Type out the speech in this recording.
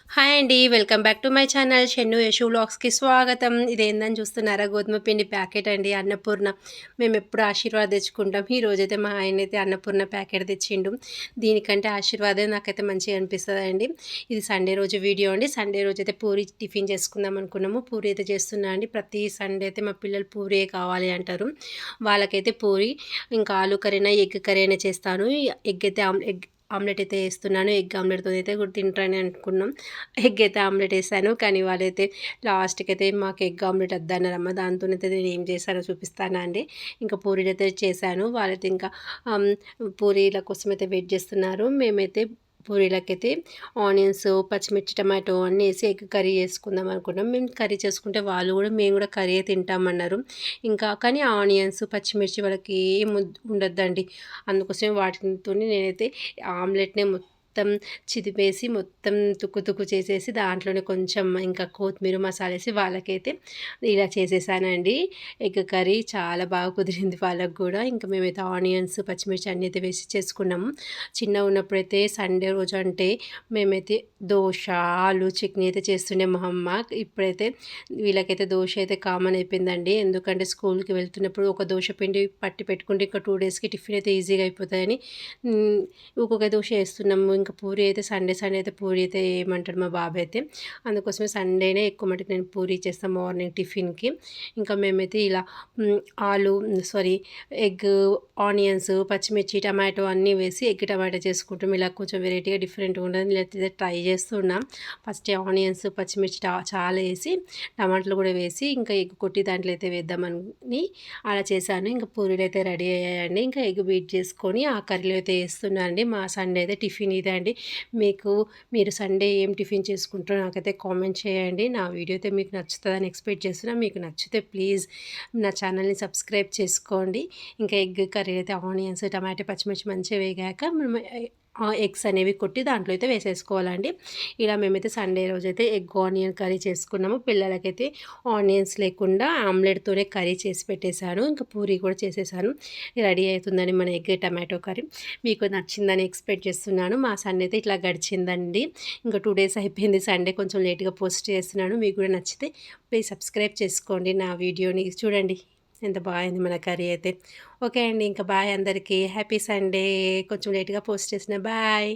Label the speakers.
Speaker 1: Hi అండి. Welcome back to my channel Shennu Yashu వ్లాగ్స్‌కి స్వాగతం. ఇదేందని చూస్తున్నారా? గోధుమ పిండి ప్యాకెట్ అండి అన్నపూర్ణ. మేమెప్పుడు ఆశీర్వాద్ తెచ్చుకుంటాం. ఈరోజైతే మా ఆయనైతే అన్నపూర్ణ ప్యాకెట్ తెచ్చిండు. దీనికంటే ఆశీర్వాదే నాకైతే మంచిగా అనిపిస్తదండి. ఇది సండే రోజు వీడియో అండి. సండే రోజైతే పూరి టిఫిన్ చేసుకుందాం అనుకున్నాము. పూరి అయితే చేస్తున్నా అండి. ప్రతి సండే అయితే మా పిల్లలు పూరియే కావాలి అంటారు. వాళ్ళకైతే పూరి ఇంకా ఆలు కర్రీనా, ఎగ్ కర్రీ అయినా చేస్తాను. ఎగ్ అయితే ఆమ్లెట్ అయితే ఏస్తున్నాను. ఎగ్ ఆమ్లెట్‌తో అయితే కూడా తింటారని అనుకున్నాం. ఎగ్ అయితే ఆమ్లెట్ ఏసాను. కానీ వాళ్ళైతే లాస్ట్‌కైతే మాకు ఎగ్ ఆమ్లెట్ వద్దన్నారమ్మ. దాంతోనైతే నేను ఏం చేశానో చూపిస్తానా అండి. ఇంకా పూరీలైతే చేశాను. వాళ్ళైతే ఇంకా ఆహ్, పూరీల కోసమైతే వెయిట్ చేస్తున్నారు. మేమైతే పూరీలకైతే ఆనియన్స్, పచ్చిమిర్చి, టమాటో అన్నీ ఏసి ఎగ్ కర్రీ చేసుకుందాం అనుకున్నాం. మేము కర్రీ చేసుకుంటే వాళ్ళు కూడా మేము కూడా కర్రీయే తింటామన్నారు. ఇంకా కానీ ఆనియన్స్, పచ్చిమిర్చి వాళ్ళకి ఏం ఉండొద్దండి. అందుకోసమే వాటితోని నేనైతే ఆమ్లెట్‌నే మొత్తం చిదిపేసి మొత్తం తుక్కు తుక్కు చేసేసి దాంట్లోనే కొంచెం ఇంకా కొత్తిమీర మసాలా వేసి వాళ్ళకైతే ఇలా చేసేసానండి. ఎగ్ కర్రీ చాలా బాగా కుదిరింది వాళ్ళకి కూడా. ఇంకా మేమైతే ఆనియన్స్, పచ్చిమిర్చి అన్నీ అయితే వేసి చేసుకున్నాము. చిన్నగా ఉన్నప్పుడైతే సండే రోజు అంటే మేమైతే దోశ, ఆలు చట్నీ అయితే చేస్తుండే మా అమ్మ. ఇప్పుడైతే వీళ్ళకైతే దోశ అయితే కామన్ అయిపోయిందండి. ఎందుకంటే స్కూల్‌కి వెళ్తున్నప్పుడు ఒక దోశ పిండి పట్టి పెట్టుకుంటే ఇంకా 2 డేస్‌కి టిఫిన్ అయితే ఈజీగా అయిపోతాయని ఒక్కొక్క దోశ ఏస్తున్నాము. ఇంకా పూరి అయితే సండే అయితే పూరి అయితే ఏయమంటాడు మా బాబాయ్ అయితే. అందుకోసమే సండేనే ఎక్కువ మటుకు నేను పూరి చేస్తాను మార్నింగ్ టిఫిన్‌కి. ఇంకా మేమైతే ఇలా ఆలు సారీ ఎగ్, ఆనియన్స్, పచ్చిమిర్చి, టమాటో అన్నీ వేసి ఎగ్ టమాటో చేసుకుంటాం. ఇలా కొంచెం వెరైటీగా డిఫరెంట్‌గా ఉండదని లేకపోతే ట్రై చేస్తున్నాం. ఫస్ట్ ఆనియన్స్, పచ్చిమిర్చి చాలా వేసి టమాటాలు కూడా వేసి ఇంకా ఎగ్ కొట్టి దాంట్లో అయితే వేద్దామని అలా చేశాను. ఇంకా పూరీలు అయితే రెడీ అయ్యాయండి. ఇంకా ఎగ్ బీట్ చేసుకొని ఆ కర్రీలో అయితే వేస్తున్నాను అండి. మా సండే అయితే టిఫిన్ ఇదే అండి. మీరు సండే ఏం టిఫిన్ చేసుకుంటారో నాకైతే కామెంట్ చేయండి. నా వీడియో అయితే మీకు నచ్చుతుందని ఎక్స్పెక్ట్ చేస్తున్నా. మీకు నచ్చితే ప్లీజ్ నా ఛానల్ని సబ్స్క్రైబ్ చేసుకోండి. ఇంకా ఎగ్ కర్రీ అయితే ఆనియన్స్, టమాటో, పచ్చిమిర్చి మంచిగా వేగాక మనం ఎగ్స్ అనేవి కొట్టి దాంట్లో అయితే వేసేసుకోవాలండి. ఇలా మేమైతే సండే రోజైతే ఎగ్ ఆనియన్ కర్రీ చేసుకున్నాము. పిల్లలకైతే ఆనియన్స్ లేకుండా ఆమ్లెట్‌తోనే కర్రీ చేసి పెట్టేశాను. ఇంకా పూరి కూడా చేసేసాను. రెడీ అవుతుందని మన ఎగ్ టమాటో కర్రీ. మీకు నచ్చిందని ఎక్స్పెక్ట్ చేస్తున్నాను. మా సండే అయితే ఇట్లా గడిచిందండి. ఇంకా 2 డేస్ అయిపోయింది. సండే కొంచెం లేట్‌గా పోస్ట్ చేస్తున్నాను. మీకు కూడా నచ్చితే ప్లీజ్ సబ్స్క్రైబ్ చేసుకోండి నా వీడియోని. చూడండి ఎంత బాగుంది మన కర్రీ అయితే. ఓకే అండి. ఇంకా బాయ్ అందరికీ. Happy Sunday. కొంచెం లేట్‌గా పోస్ట్ చేసిన. బాయ్.